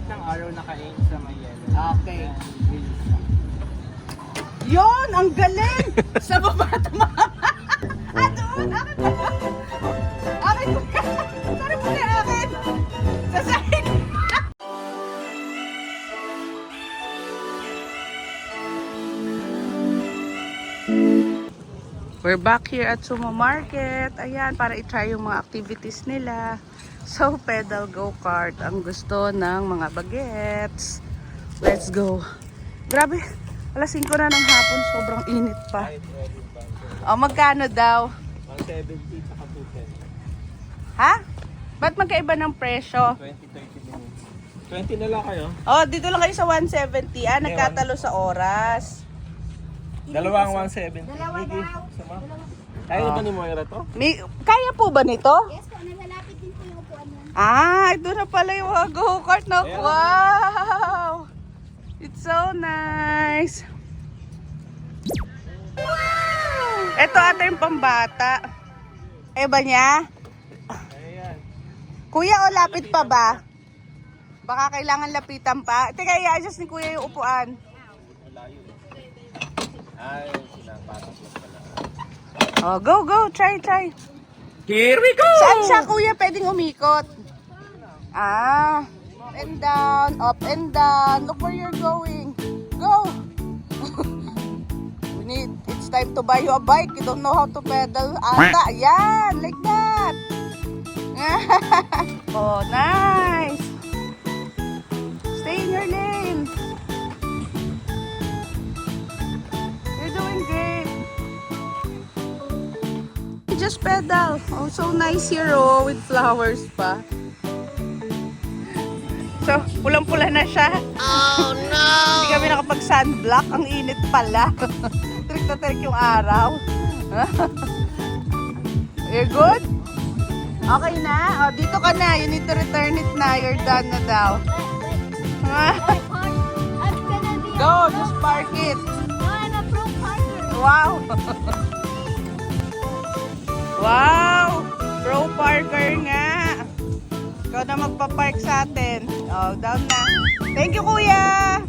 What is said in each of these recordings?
ng araw nakain sa may yellow. Okay. Release lang. Yon, ang galing! Sa baba tumama. Doon, akin ba? Akin ba? Sorry po kaya akin. Sa side. We're back here at Sumo Market. Ayan, para i-try yung mga activities nila. So, pedal go-kart ang gusto ng mga bagets. Let's go. Grabe, alas 5 na ng hapon. Sobrang init pa. O, magkano daw? 170 saka 210. Ha? Ba't magkaiba ng presyo? 20-30 minutes. 20 na lang kayo. Oh, dito lang kayo sa 170. Ah, nagkatalo sa oras. Dalawang 170. Dalawa daw. Sama. Kaya ba ni Moira to? Kaya po ba nito? Yes po, nalalapit din po yung upuan niya. Ah, ito na pala yung mga go-kart na. Ayan. Wow! It's so nice. Wow! Ito ata yung pambata. Eh ba niya? Ayan. Kuya, o lapit pa ba? Baka kailangan lapitan pa. Teka, i-adjust ni kuya yung upuan. Ay, sinapatas lang pala. Oh, go, go. Try. Here we go! Saan siya, kuya, pwedeng umikot? Ah, up and down. Look where you're going. Go! It's time to buy you a bike. You don't know how to pedal. Ata, ayan, like that. Oh, nice. Stay in your lane. You're doing great. Just pedal. Oh, so nice here, oh, with flowers pa. So, pulang-pula na siya. Oh, no! Hindi kami nakapag-sunblock. Ang init pala. Trick na trick yung araw. You're good? Okay na? Oh, dito ka na. You need to return it na. You're done na daw. I'm gonna be Go, just park it. I'm a pro parker. Wow! Wow! Pro parker nga. Ikaw na magpa-park sa atin. Oh, down na. Thank you, kuya!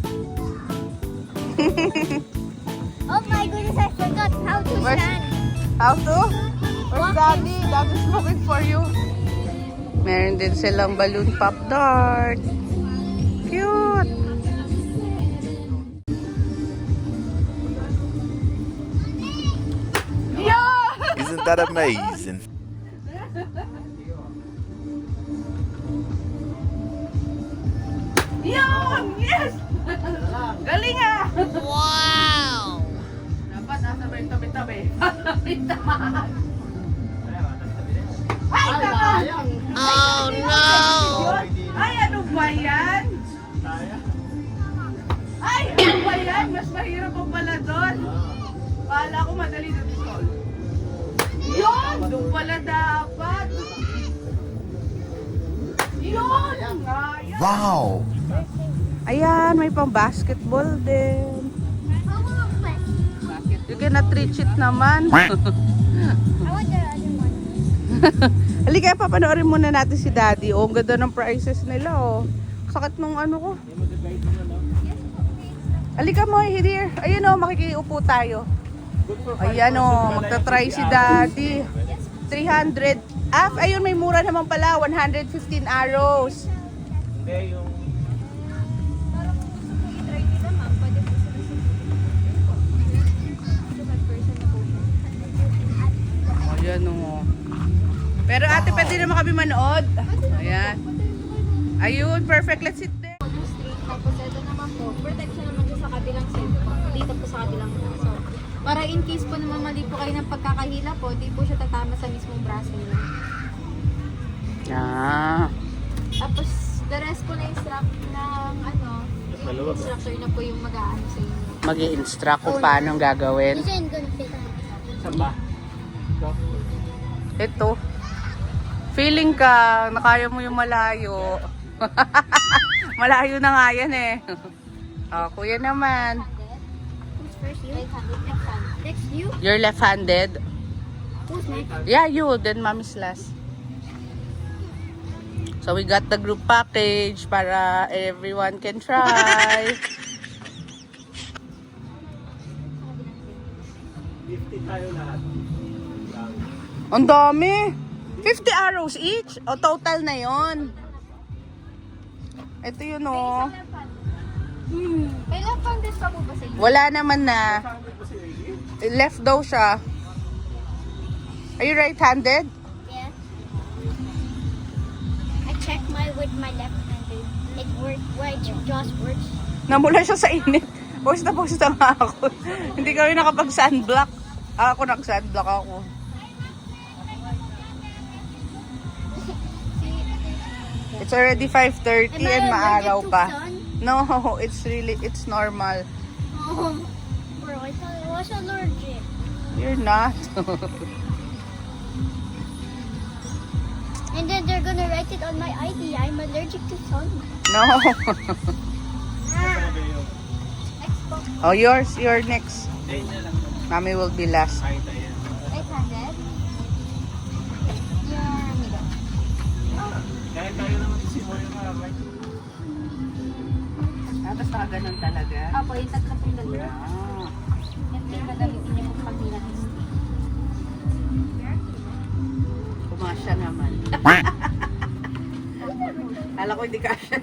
Oh my goodness, I forgot how to Where's- stand. How to? Where's Daddy? Daddy's looking for you. Meron din silang balloon pop dart. Cute! Yeah! Isn't that amazing? Yun! Yes! Galing ah! Wow! Dapat nasa ba yung tabi-tabi? Tabi-tabi! Ay, tama! Oh no! Ay, ano ba yan? Ay, ano ba yan? Mas mahirap pa pala doon. Kala ko madali doon ito. Yun! Doon pala dapat. Yun! Ayan. Wow! Ayan, may pang basketball din. You cannot reach it naman. I want the other one. Halika, papanoorin muna natin si Daddy. Oh, ang ganda ng prices nila, oh. Sakit nung ano ko. Halika mo, here. Ayun, oh, makikiupo tayo. Ayan, oh, magta-try si Daddy. 300. Ah, ayun, may mura naman pala. 115 arrows. Hindi, yung... Try nila, ma'am. Pwede po sila Ayan, oh. Pero ate, pwede naman kami manood. Ayan. Ayun, perfect. Let's sit there. Straight, tapos ito naman po, protection naman siya sa kabilang side po. Dito po sa kabilang braso. Para in case po naman mali po kayo ng pagkakahila po, di po siya tatama sa mismong braso niyo. Ah. Tapos, the rest po na instruct ng ano, yung instructor na po yung mag-aano sa inyo. Mag-i-instruct kung paano ang gagawin. This ain't gonna fit on. Saan ba? Go. Ito. Feeling ka, nakaya mo yung malayo. Malayo na nga yan eh. Oh, kuya naman. Who's first? You? Right-handed, left-handed. Next, you? You're left-handed? Who's next? Yeah, you. Then mommy's last. So we got the group package para everyone can try. 50 tayo lahat. Ang dami. 50 arrows each. O total na yon. Ito yun o. May left on this pa po ba sa inyo? Wala naman na. Left daw siya. Are you right-handed? Yeah. I check with my left hand. It worked. Why it just works? Namula siya sa init. Post na nga ako. Hindi kami nakapag-sunblock. Ako nag-sunblock ako. It's already 5:30 and maaraw pa. No, it's normal. Oh, bro, I thought I was allergic. You're not. And then they're gonna write it on my ID. I'm allergic to sun. No. Xbox. Oh, you're next. Day na lang. Mommy will be last. Kahit ayan. Right-handed. Your middle. Kahit tayo naman si Moira, right? Tapos nakaganon talaga. Opo, yung tatlo pong dalawa. Ah. Yan po yung gagamitin niyo kung paghilat. Pumasya naman. Kala ko hindi kasya.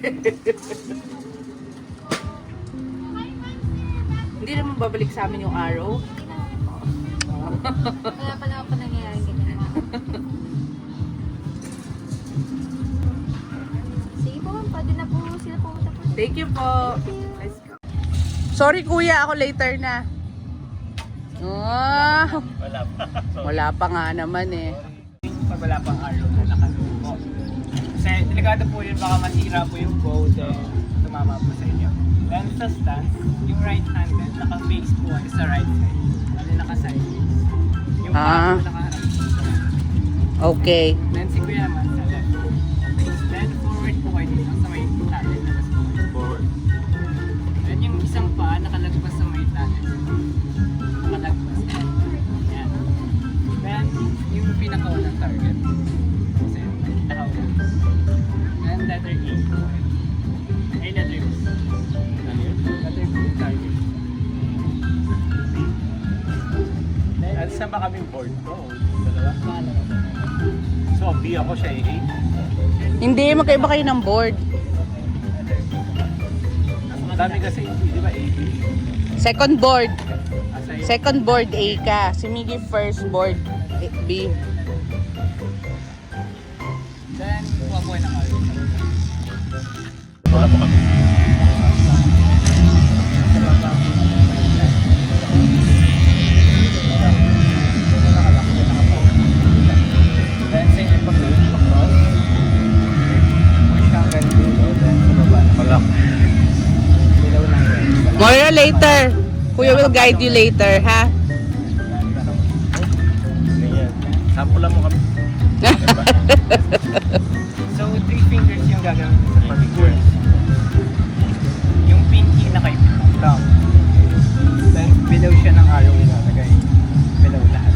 Hindi naman babalik sa amin yung arrow. Kaya pala ako nangyayari ganyan. Sige po, pwede na po sila pumunta po. Thank you po. Let's go. Sorry kuya, ako later na. Oh, Wala pa. wala pa nga naman eh. Pag wala pang araw na nakalupo. Kasi delikado po yun, baka masira po yung bow, then tumama po sa inyo. Then sa stance, yung right handed, naka-face po is sa right side. Ano naka-side. Yung paa po naka-right. Okay. Then si Kuya naman sa left. Then forward po kayo dito sa may natin. Forward. Then yung isang paa nakalagpas sa may natin. Nakalagpas. Yan. Then yung pinaka-unang target. Kasi nakauna. Then letter A po kayo. Ay, letter B. Ano yun? Letter B yung target. Then, saan ba kaming board ko? Dalawa? So, B ako siya A. Hindi, magkaiba kayo ng board. Mas madami kasi, di ba A, B? Second board. Asa yun? Second board A ka. Si Miggy first board B. Then, kuha po ng araw. Wala po kami. Then, same pag cross. Push hanggang dulo. Then, sa baba. Wala. Dilaw lang yun. Moira, later. Kuya will guide you later, ha? Ganyan. Sample lang mo kami. So, 3 fingers yung gagawin sa pag-push. Yung pinky na kay thumb. Then, below siya ng arrow ilalagay. Below lahat.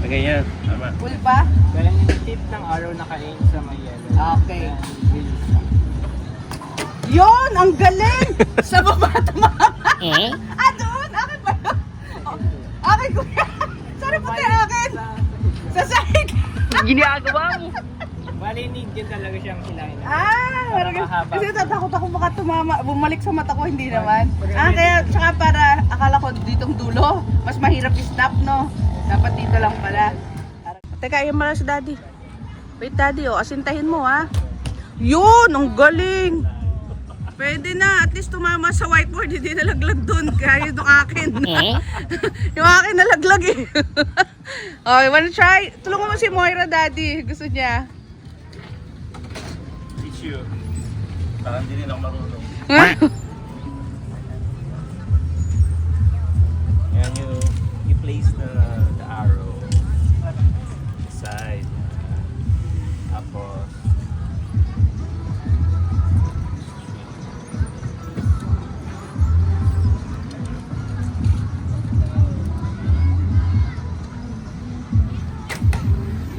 Ganyan. Tama. Full pa? Then, yung tip ng arrow naka-aim sa may yellow. Okay. Then, release lang. Yon, ang galing! Sa baba tumama. Ah, doon? Akin ba? Oh, akin kuya. Sorry po tayo akin. Sa side. Ginagawa mo. Bali, need yun talaga siyang hilahin. Ah, Para marami. mahaba. Kasi tatakot ako baka tumama, bumalik sa mata ko, hindi naman. Ah, kaya, tsaka para, akala ko ditong dulo, mas mahirap i-stop, no? Dapat dito lang pala. Teka, ayun pala si daddy. Wait, daddy, oh, asintahin mo, ha? Yun, ang galing! Pwede na, at least tumama sa whiteboard, hindi nalaglag dun, kaya yung akin. Yung akin nalaglag eh. Okay, wanna try? Tulungan mo si Moira, daddy. Gusto niya. Teach you. Parang hindi rin ako marunong. Yan you place the arrow. Side. Tapos.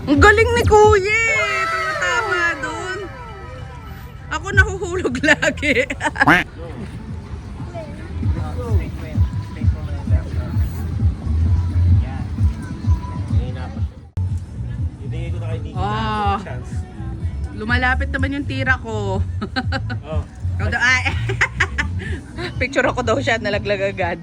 Ang galing ni Kuya! Tumatama doon. nahuhulog lagi. Straight from my left. Yan. Mahina pa siya. Ibigay ko na kay Nikki Ah. chance. Lumalapit naman yung tira ko. Oh. Ikaw daw, ay. Picture ako daw siya, nalaglag agad.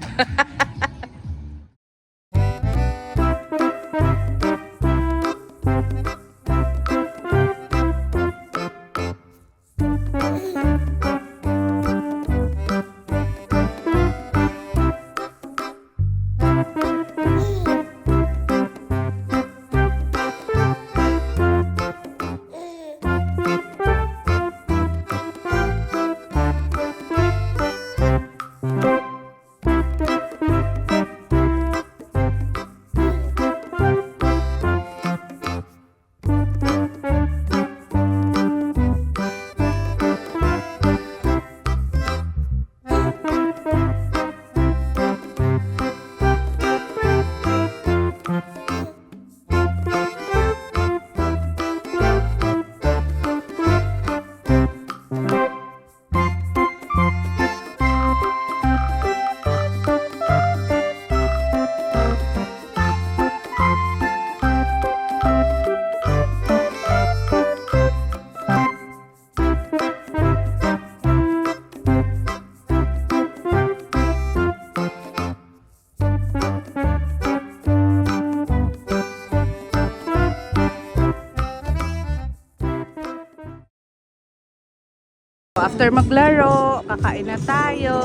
After maglaro, kakain na tayo.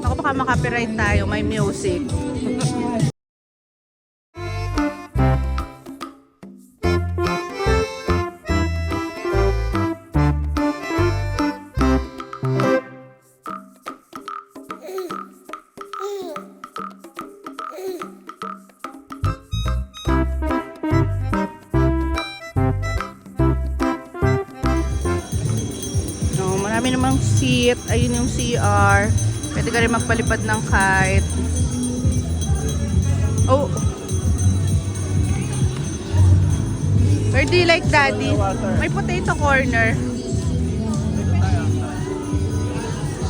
Ako baka makapiright tayo, may music. No, marami namang seat. Ayun yung CR. Pwede ka rin magpalipad ng kite. Oh. Where do you like, Daddy? May potato corner.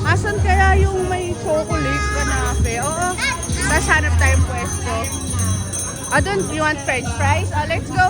Asan kaya yung may chocolate kanape? Oo. Tapos hanap tayong pwesto. Doon, you want french fries? Let's go.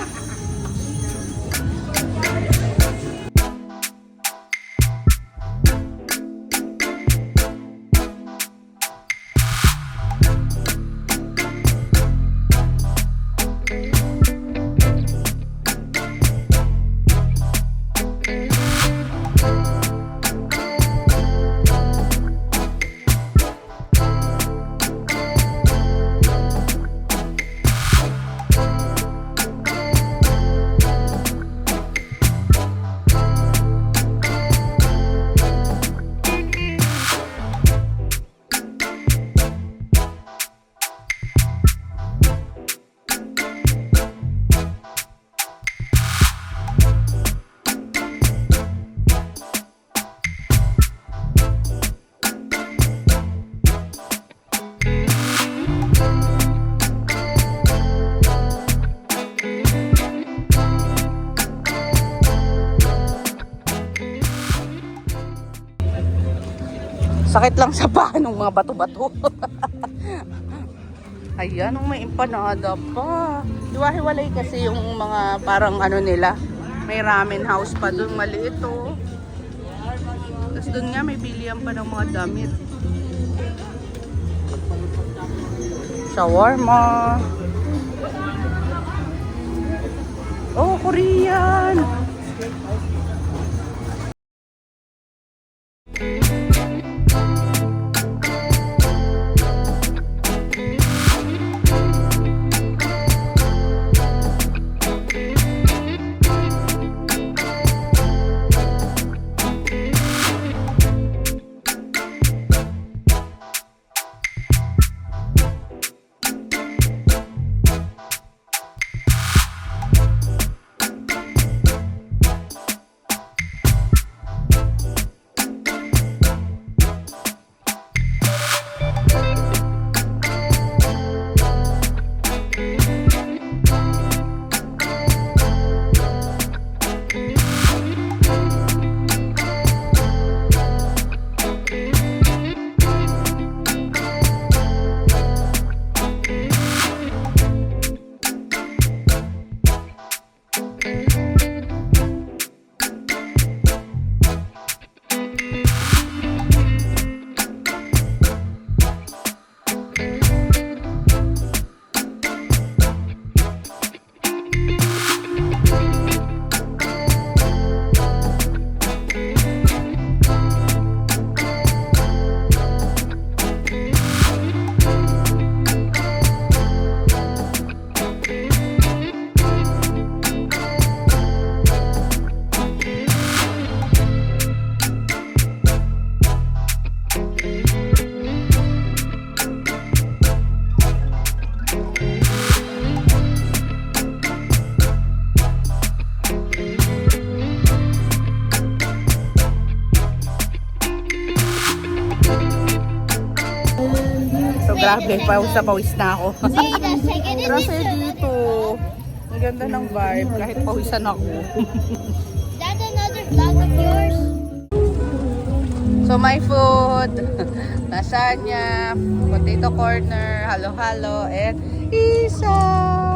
Sakit lang sa paa ng mga bato-bato. Ayan, may empanada pa. Hiwa-hiwalay kasi yung mga parang ano nila. May ramen house pa doon, maliit oh. Tapos doon nga may bilihan pa ng mga damit. Shawarma. Oh, Korean. grabe, pawis na ako. Wait a second. Is Kasi this dito, ang ganda ng vibe, kahit pawisan ako. that another vlog of yours? So my food, lasagna, potato corner, halo-halo, and isaw.